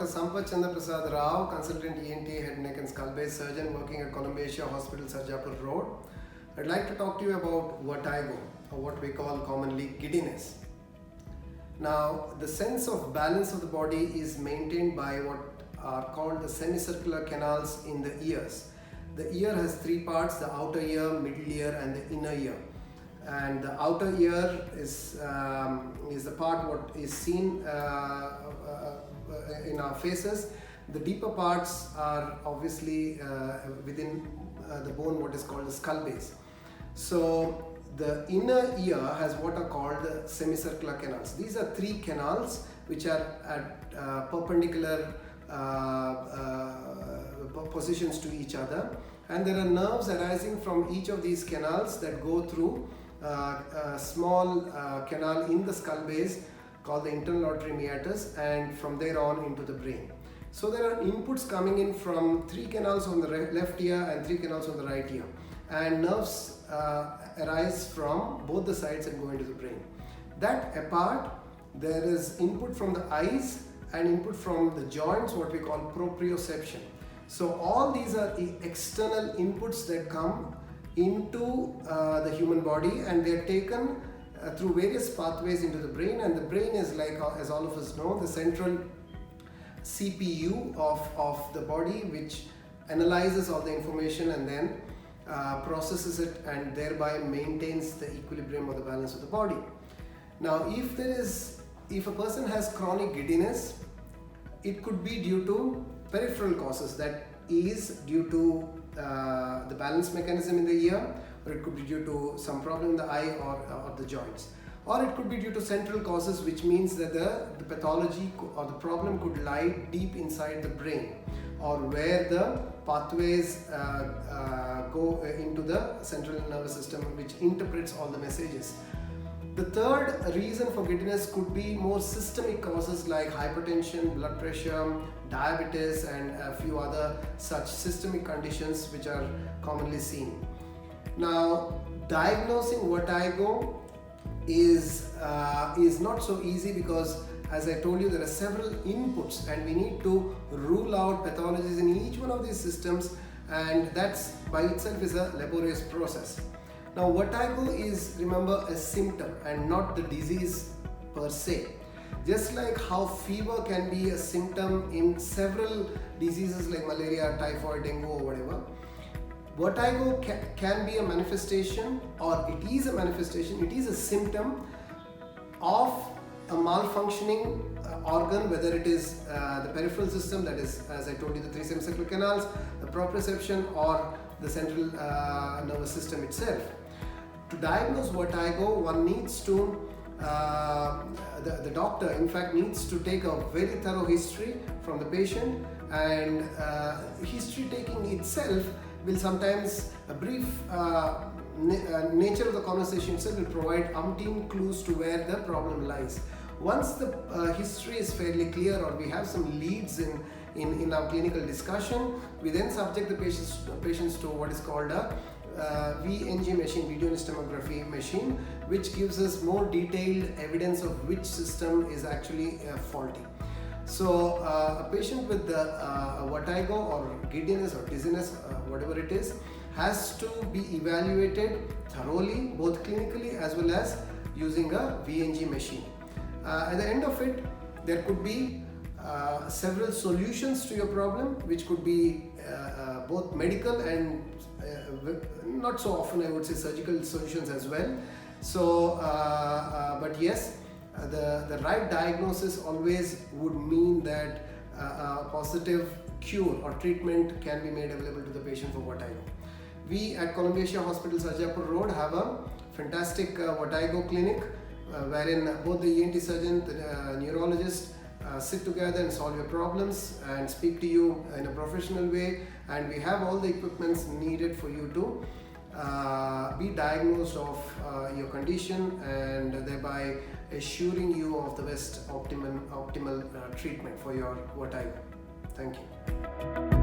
Dr. Sampath Chandra Prasad Rao, consultant ENT, head, neck and skull base surgeon working at Columbia Asia Hospital, Sarjapur Road. I'd like to talk to you about vertigo, or what we call commonly giddiness. Now, the sense of balance of the body is maintained by what are called the semicircular canals in the ears. The ear has three parts: the outer ear, middle ear and the inner ear. And the outer ear is the part what is seen in our faces. The deeper parts are obviously within the bone, what is called the skull base. So the inner ear has what are called the semicircular canals. These are three canals which are at perpendicular positions to each other, and there are nerves arising from each of these canals that go through a small canal in the skull base called the internal auditory meatus, and from there on into the brain. So there are inputs coming in from three canals on the left ear and three canals on the right ear, and nerves arise from both the sides and go into the brain. That apart, there is input from the eyes and input from the joints, what we call proprioception. So all these are external inputs that come into the human body, and they are taken through various pathways into the brain. And the brain is, like as all of us know, the central CPU of the body, which analyzes all the information and then processes it and thereby maintains the equilibrium or the balance of the body. Now, if a person has chronic giddiness, it could be due to peripheral causes, that is due to the balance mechanism in the ear, or it could be due to some problem in the eye or the joints, or it could be due to central causes, which means that the pathology or the problem could lie deep inside the brain, or where the pathways go into the central nervous system, which interprets all the messages. The third reason for giddiness could be more systemic causes like hypertension, blood pressure, diabetes, and a few other such systemic conditions which are commonly seen. Now, diagnosing vertigo is not so easy, because as I told you, there are several inputs and we need to rule out pathologies in each one of these systems, and that's by itself is a laborious process. Now, vertigo is, remember, a symptom and not the disease per se. Just like how fever can be a symptom in several diseases like malaria, typhoid, dengue or whatever, vertigo can be a manifestation, or it is a manifestation, it is a symptom of a malfunctioning organ, whether it is the peripheral system, that is, as I told you, the three semicircular canals, the proprioception, or the central nervous system itself. To diagnose vertigo, one needs to, the doctor in fact needs to take a very thorough history from the patient, and history taking itself will sometimes, a brief nature of the conversation itself will provide umpteen clues to where the problem lies. Once the history is fairly clear, or we have some leads in our clinical discussion, we then subject the patients to what is called a VNG machine, video tomography machine, which gives us more detailed evidence of which system is actually faulty. So a patient with the vertigo or giddiness or dizziness, whatever it is, has to be evaluated thoroughly, both clinically as well as using a VNG machine. At the end of it, there could be several solutions to your problem, which could be both medical and not so often, I would say, surgical solutions as well. So, but yes, the right diagnosis always would mean that a positive cure or treatment can be made available to the patient for vertigo. We at Columbia Asia Hospital, Sarjapur Road, have a fantastic vertigo clinic wherein both the ENT surgeon, the neurologist sit together and solve your problems and speak to you in a professional way, and we have all the equipments needed for you to be diagnosed of your condition, and thereby assuring you of the best optimal treatment for your vertigo. Thank you.